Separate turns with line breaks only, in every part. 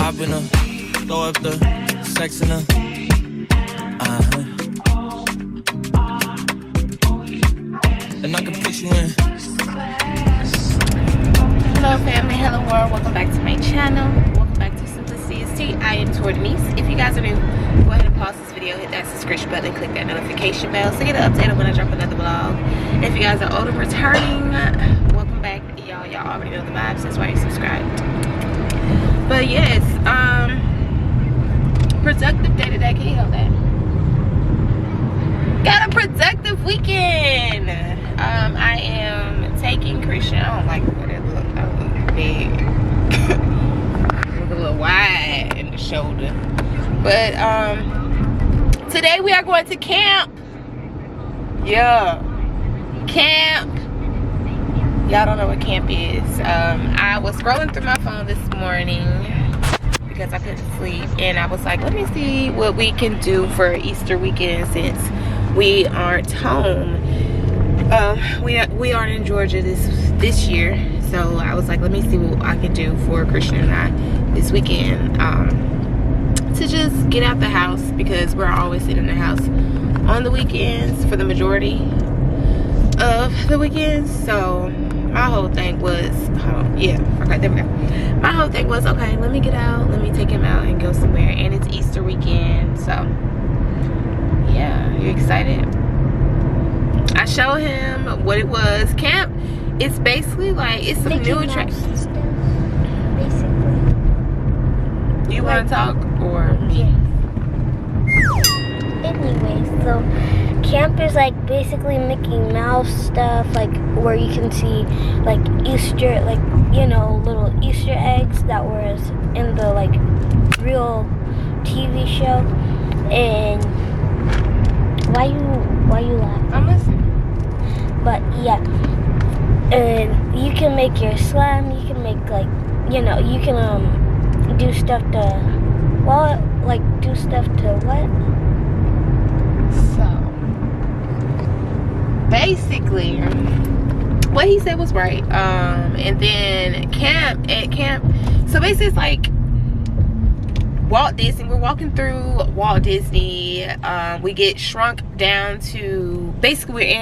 Hop in her, throw up the sex in her. And I can push you in.
Hello family, hello world, welcome back to my channel. Welcome back to ToriDenise. I am ToriDenise. If you guys are new, go ahead and pause this video, hit that subscription button, click that notification bell so you get an update on when I drop another vlog. If you guys are old and returning, welcome back. Y'all already know the vibes, that's why you subscribed. But yes, productive day today. Can you hold that? Got a productive weekend. I am taking Christian. I don't like what it looks. I look big. Look a little wide in the shoulder. But today we are going to camp. Yeah, camp. Y'all don't know what camp is. I was scrolling through my phone this morning because I couldn't sleep, and I was like, let me see what we can do for Easter weekend since we aren't home. We aren't in Georgia this year, so I was like, let me see what I can do for Christian and I this weekend to just get out the house, because we're always sitting in the house on the weekends for the majority of the weekends. So my whole thing was, yeah, okay, there we go. My whole thing was, okay, let me get out, let me take him out and go somewhere, and it's Easter weekend, so yeah. You excited? I showed him what it was. Camp, it's basically like, it's some new attractions.
Basically.
You want to talk or me?
Anyway, so camp is like basically Mickey Mouse stuff, like where you can see like Easter, like, you know, little Easter eggs that was in the like real TV show. And why you laughing?
I'm listening.
But yeah, and you can make your slime. You can make, like, you know, you can do stuff to, well, like do stuff to what?
So basically, what he said was right. And then at camp. So basically, it's like Walt Disney. We're walking through Walt Disney. We get shrunk down to, basically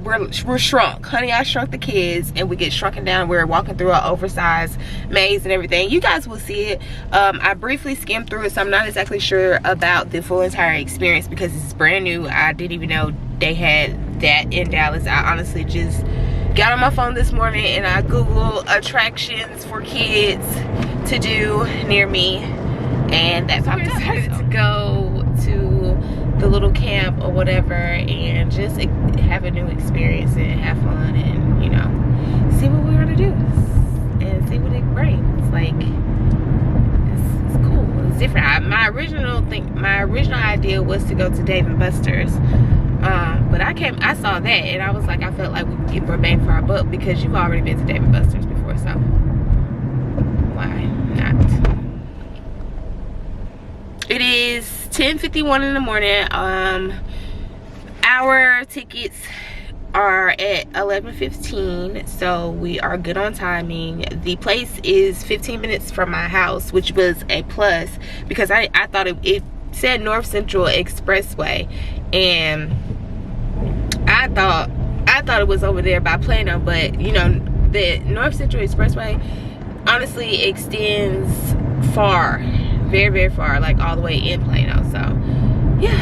we're shrunk. Honey, I Shrunk the Kids, and we get shrunken down. We're walking through an oversized maze and everything. You guys will see it. I briefly skimmed through it, so I'm not exactly sure about the full entire experience because it's brand new. I didn't even know they had that in Dallas. I honestly just got on my phone this morning and I Googled attractions for kids to do near me, and that's how I decided to go to the little camp or whatever and just have a new experience and have fun and, you know, see what we're gonna do and see what it brings. Like, it's cool, it's different. My original idea was to go to Dave & Buster's, but I saw that and I was like, I felt like we could get more bang for our buck because you've already been to Dave & Buster's before, so why not? It is 10:51 in the morning. Our tickets are at 11:15, so we are good on timing. The place is 15 minutes from my house, which was a plus because I thought it said North Central Expressway, and I thought it was over there by Plano, but you know, the North Central Expressway honestly extends far, very, very far, like all the way in Plano. So yeah,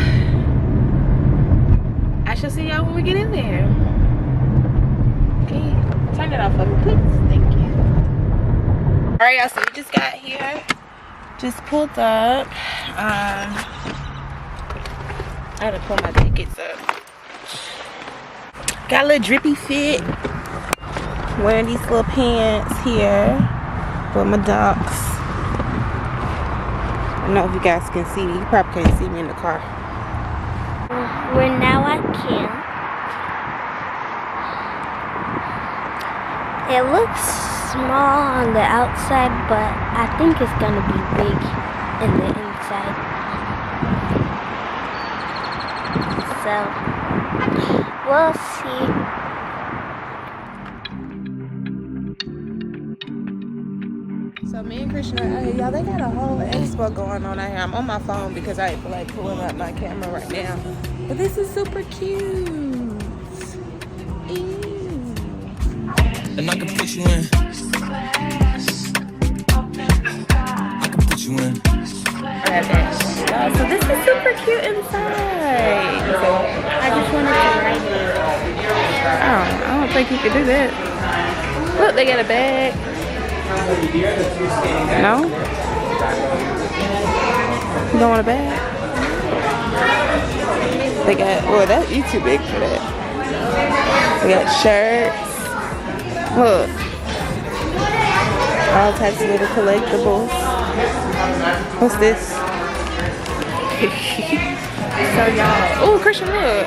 I shall see y'all when we get in there. Okay, turn it off for me, please. Thank you. All right, y'all, so we just got here, just pulled up. I had to pull my tickets up. Got a little drippy fit, wearing these little pants here for my dogs. I don't know if you guys can see me. You probably can't see me in the car.
We're now at camp. It looks small on the outside, but I think it's gonna be big in the inside. So we'll see.
So me and Christian Y'all, they got a whole expo going on out here. I'm on my phone because I feel like pulling up my camera right now. But this is super cute. Ew.
And I can put you in. I can put you in.
So this is super cute inside. I just wanted to write it. I don't think you could do that. Look, they got a bag. No? You don't want a bag? They got, well, you too big for that. They got shirts. Look. All types of little collectibles. What's this? So y'all, oh, Christian, look.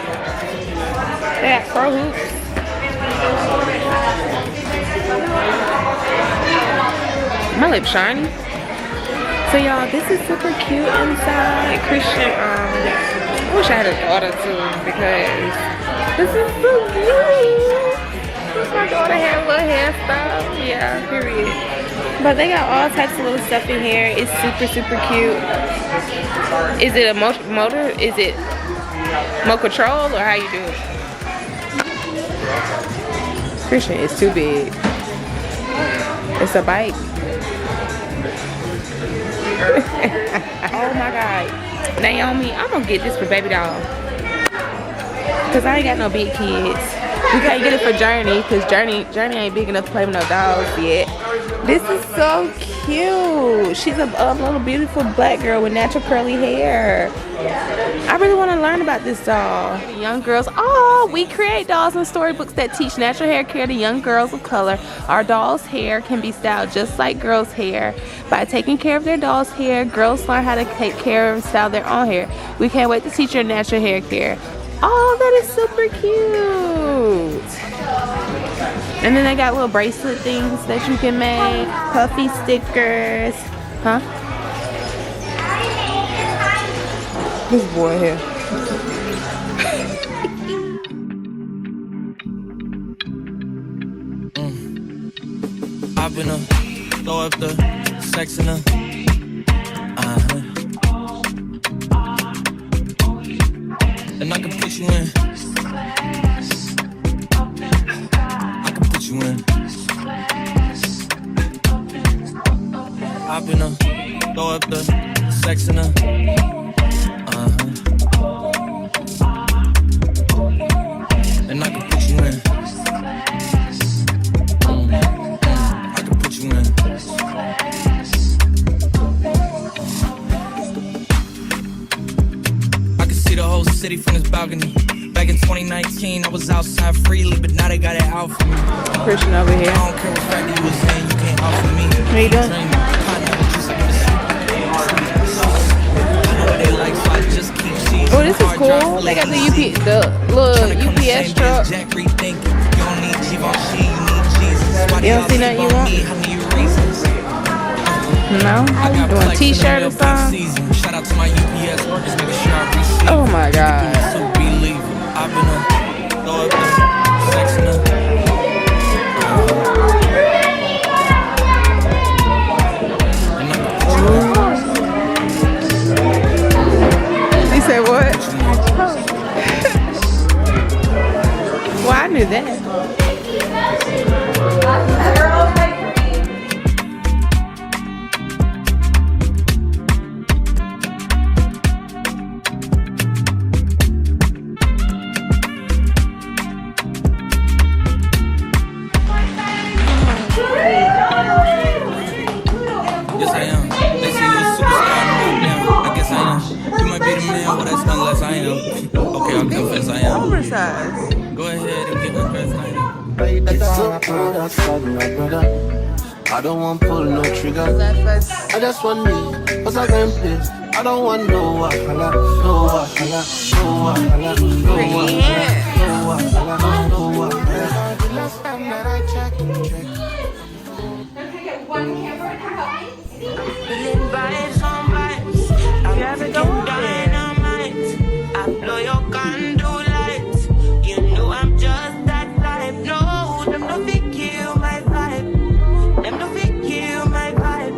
They got pro hoops. My lips shiny. So y'all, this is super cute inside. Christian, I wish I had a daughter too, because this is so cute. Wish my daughter had a little hairstyle. Yeah, period. But they got all types of little stuff in here. It's super, super cute. Is it a motor? Is it remote control, or how you do it? Christian, it's too big. It's a bike. Oh my God. Naomi, I'm gonna get this for baby doll. Cause I ain't got no big kids. We can't get it for Journey, cause Journey ain't big enough to play with no dolls yet. This is so cute. She's a little beautiful black girl with natural curly hair. I really want to learn about this doll. Young girls, oh, we create dolls and storybooks that teach natural hair care to young girls of color. Our dolls' hair can be styled just like girls' hair. By taking care of their dolls' hair, girls learn how to take care and style their own hair. We can't wait to teach your natural hair care. Oh, that is super cute. And then they got little bracelet things that you can make. Puffy stickers. Huh? This boy here.
I've been throw up the sex in her. And I can put you in. I can put you in. I've been throw up the sex in her. And I can put you in. I can put you in. I can see the whole city from this balcony. Back in 2019, I was outside freely, but now they got it out for me.
Christian over here.
I don't care what fact you was saying, you can't offer me.
How you doing? Oh, this is cool. They got the little UPS truck. You don't see nothing you want? No? You want a t-shirt or something?
Shout out to my UPS workers, making sure I receive.
Oh my God.
So believe it. I've been throw up the sex in her.
He said what? Well, I knew that.
Yes, I am. They say you're a superstar now. I guess I am. You might be the man, but that's unless I am. Okay, I'll confess I am.
Oversized.
Go ahead and get undressed, I am.
It's so cold outside, my brother. I don't want pull no trigger. I just want me, cause I can place. I don't want no wahala, no wahala, no wahala, no wahala, no wahala, no wahala. The last time that I checked.
Feeling vibes on vibes. I'm feeling dynamite. I blow your candle lights. You know I'm just that type. No, them no fit kill my vibe. Them no fit kill my vibe.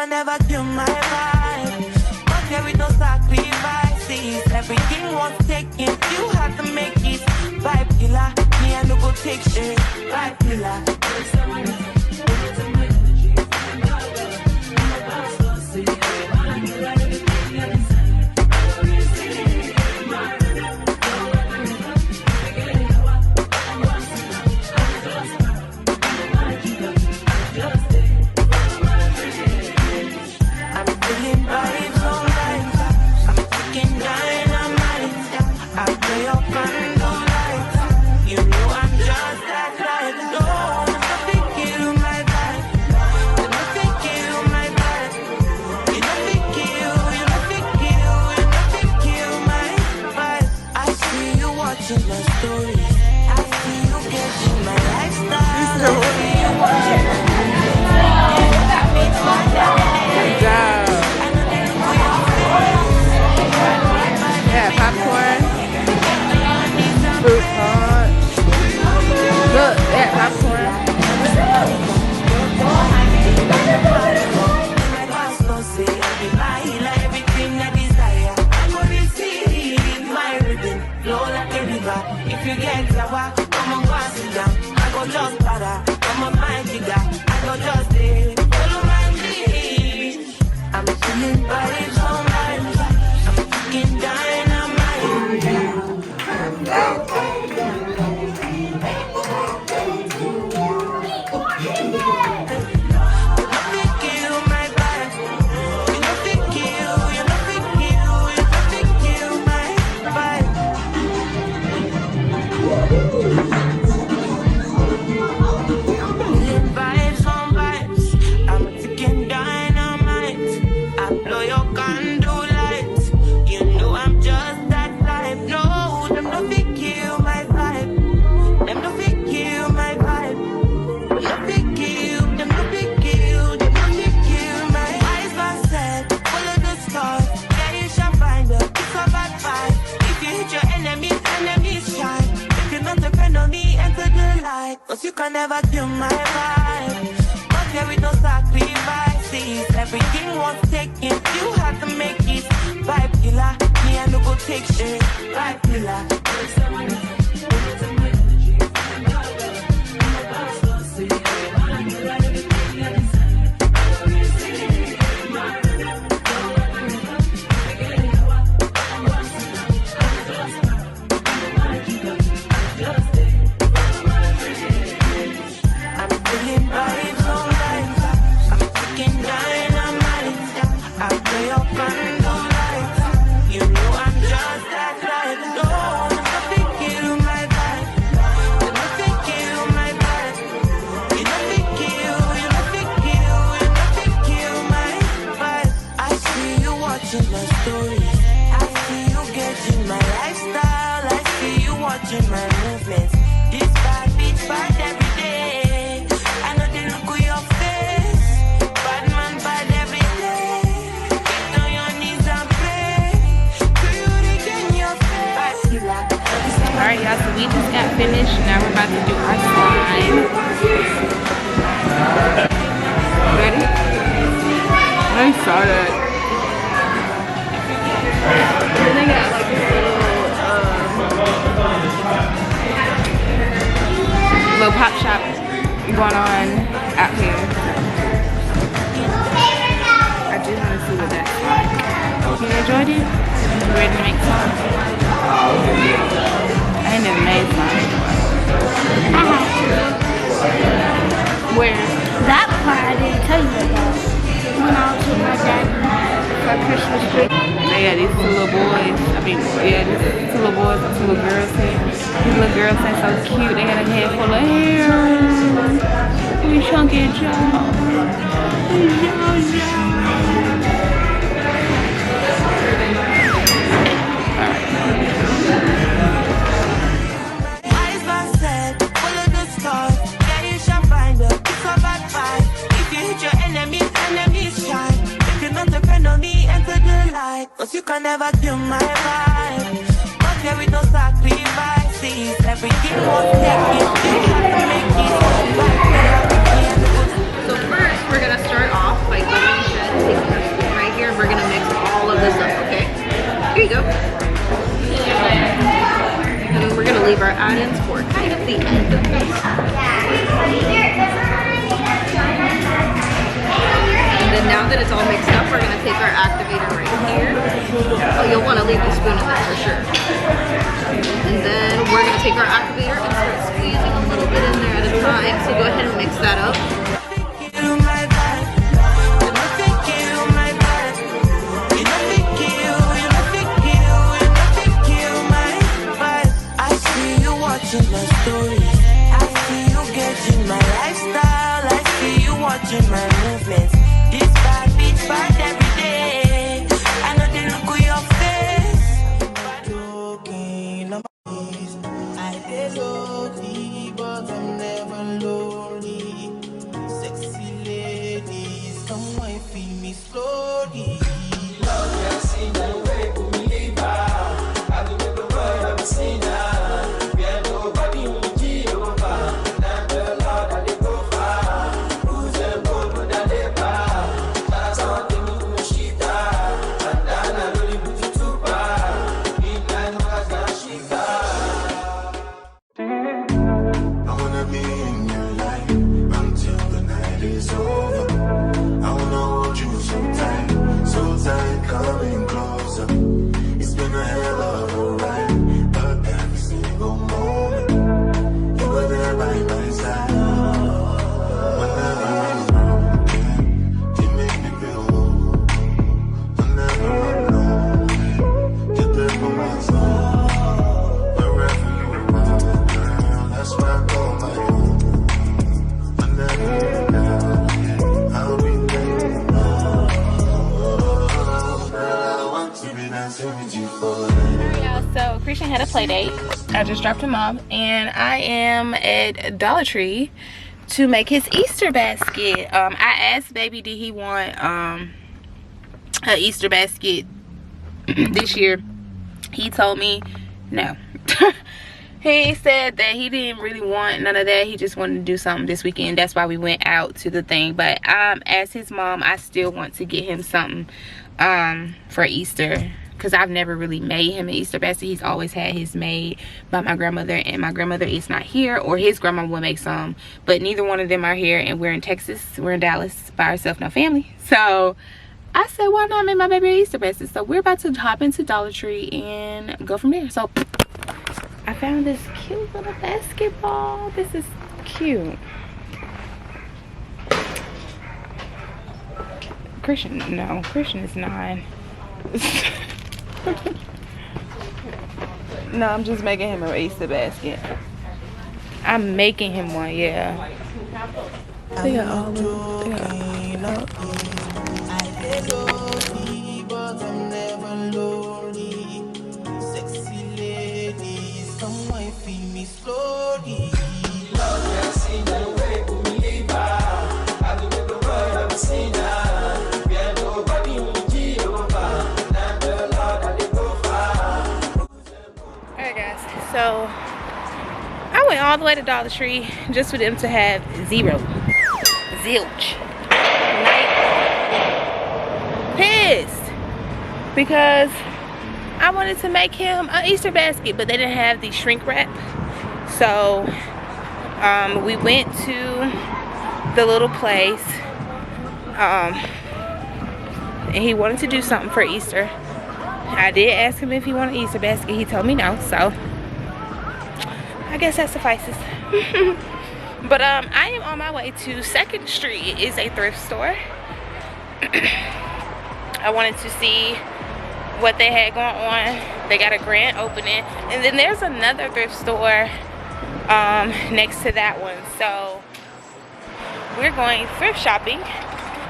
can never kill my vibe. But there is no sacrifices. Everything was taken, you had to make it. Vibe killer, me I no go take shit. Vibe killer. You can never kill my vibe. But there is no sacrifices. Everything was taken, you had to make it. Vibe killer, me I no go take shit. Vibe killer.
We just got finished. Now we're about to do our slime. Ready? I saw that. And they got like this little pop shop going on out here. I just want to see what that's like. You enjoyed it? You ready to make some? I ain't never made slime. Where?
That part I didn't tell you about. When I was with my dad for Christmas break.
They got these two little boys. I mean, yeah, these two little boys and two little girls here. These little girls are so cute. They got a head full of hair. We chunky Joe.
You can never kill my vibe. But there is no sacrifices. Everything was taken, you have to make it.
So first, we're gonna start off by going to taking her spoon right here, and we're gonna mix all of this up, okay? Here you go. And we're gonna leave our add-ins for kind of the end of this. And then now that it's all mixed up, we're gonna take our activator right here. Oh, you'll wanna leave the spoon in there for sure. And then we're gonna take our activator and start squeezing a little bit in there at a time. So go ahead and mix that up.
Watching my stories, I see you getting my lifestyle. I see you watching my movements. This bad bitch bad every day. I know they look at your face. Joking, I'm I did lonely, but I'm never lonely. Sexy ladies, come and feel me slowly. Love you, see the way to me leave. I do the world I've seen her.
Had a play date. I just dropped him off, and I am at Dollar Tree to make his Easter basket. I asked baby did he want an Easter basket this year. He told me no. He said that he didn't really want none of that. He just wanted to do something this weekend. That's why we went out to the thing. But as his mom, I still want to get him something for Easter, because I've never really made him an Easter basket. He's always had his made by my grandmother, and my grandmother is not here, or his grandma will make some, but neither one of them are here, and we're in Texas. We're in Dallas by ourselves, no family. So I said, why not make my baby an Easter basket? So we're about to hop into Dollar Tree and go from there. So I found this cute little basketball. This is cute. Christian, no, Christian is 9. No, I'm just making him an Easter basket. I'm making him one, yeah. They got all of them. Sexy ladies, come and feel me slowly. Love you, see the way to me leave. I do the world I've seen her. So I went all the way to Dollar Tree just for them to have zilch. Like, pissed because I wanted to make him an Easter basket, but they didn't have the shrink wrap. So we went to the little place, and he wanted to do something for Easter. I did ask him if he wanted an Easter basket. He told me no, so I guess that suffices. But I am on my way to 2nd Street. It is a thrift store. I wanted to see what they had going on. They got a grand opening, and then there's another thrift store next to that one. So we're going thrift shopping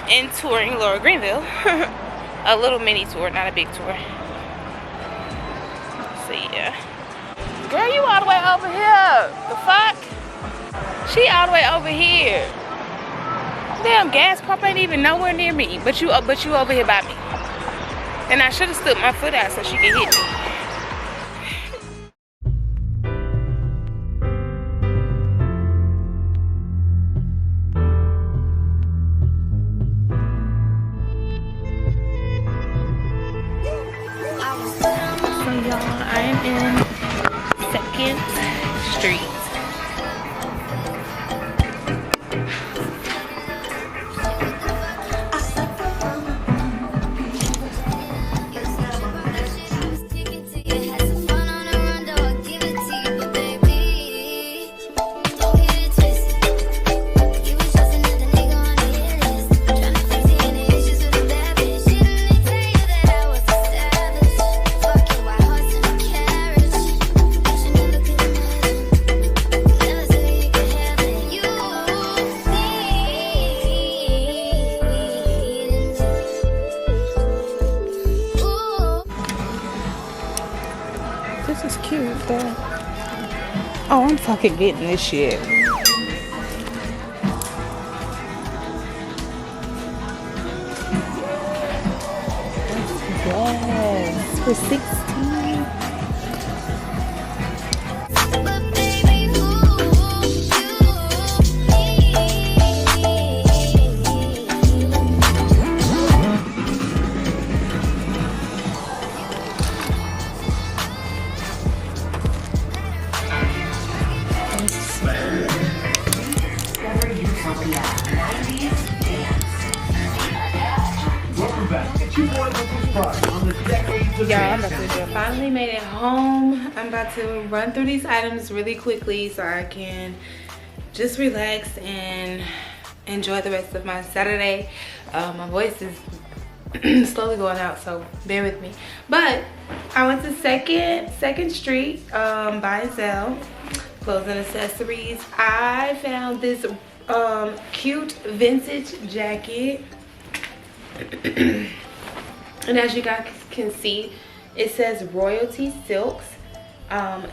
and touring Lower Greenville. A little mini tour, not a big tour. So yeah. Girl, you all the way over here. The fuck? She all the way over here. Damn, gas pump ain't even nowhere near me. But you over here by me. And I should have stood my foot out so she could hit me. fucking getting this shit. Yes, for 16. Y'all, I finally made it home. I'm about to run through these items really quickly so I can just relax and enjoy the rest of my Saturday. My voice is slowly going out, so bear with me. But I went to Second Street, buy and sell, clothes and accessories. I found this cute vintage jacket. And as you guys can see, it says Royalty Silks,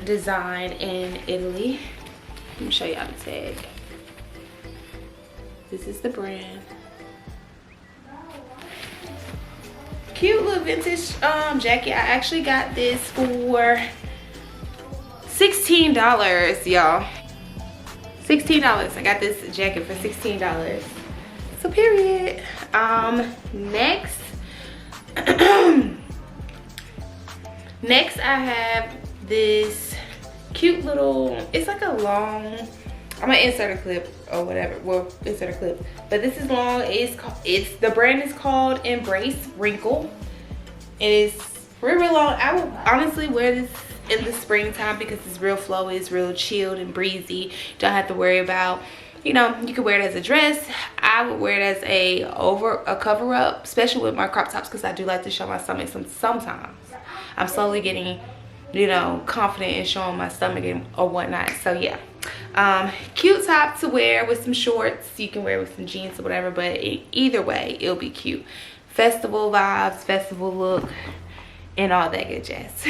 designed in Italy. Let me show y'all the tag. This is the brand. Cute little vintage jacket. I actually got this for $16, y'all. $16. I got this jacket for $16. So period. Next. Next I have this cute little, it's like a long, I'm gonna insert a clip or whatever, well, insert a clip, but this is long. The brand is called Embrace Wrinkle. It is real long. I would honestly wear this in the springtime because it's real flowy, it's real chilled and breezy. Don't have to worry about, you know, you can wear it as a dress. I would wear it as a cover up, especially with my crop tops, because I do like to show my stomach sometimes. I'm slowly getting, you know, confident in showing my stomach or whatnot. So yeah, cute top to wear with some shorts. You can wear it with some jeans or whatever, but either way, it'll be cute. Festival vibes, festival look, and all that good jazz.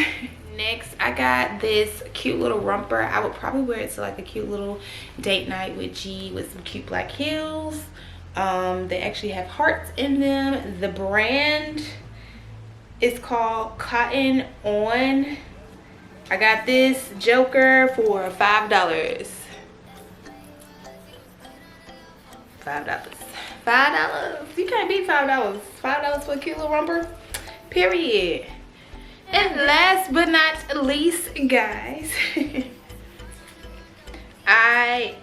Next, I got this cute little romper. I would probably wear it to like a cute little date night with G with some cute black heels. They actually have hearts in them. The brand is called Cotton On. I got this joker for $5. $5. $5. You can't beat $5. $5 for a cute little romper. Period. And last but not least, guys, I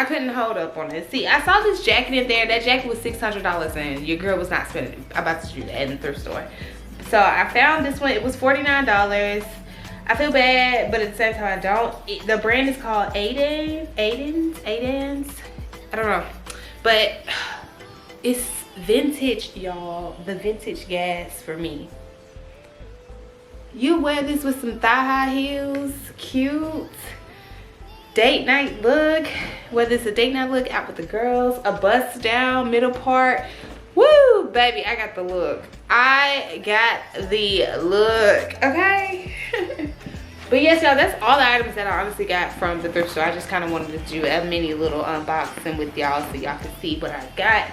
couldn't hold up on it. See, I saw this jacket in there. That jacket was $600 and your girl was not spending about to do that in the thrift store. So I found this one. It was $49. I feel bad, but at the same time I don't. The brand is called Aidens. I don't know. But it's vintage, y'all. The vintage gas for me. You wear this with some thigh-high heels, cute date night look, whether it's a date night look out with the girls, a bust down middle part. Woo, baby, I got the look. I got the look, okay? But yes, y'all, that's all the items that I honestly got from the thrift store. I just kind of wanted to do a mini little unboxing with y'all so y'all can see what I got,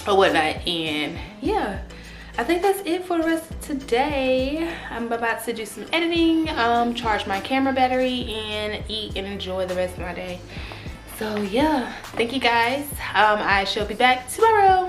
or whatnot. And yeah, I think that's it for the rest of today. I'm about to do some editing, charge my camera battery, and eat and enjoy the rest of my day. So yeah, thank you guys. I shall be back tomorrow.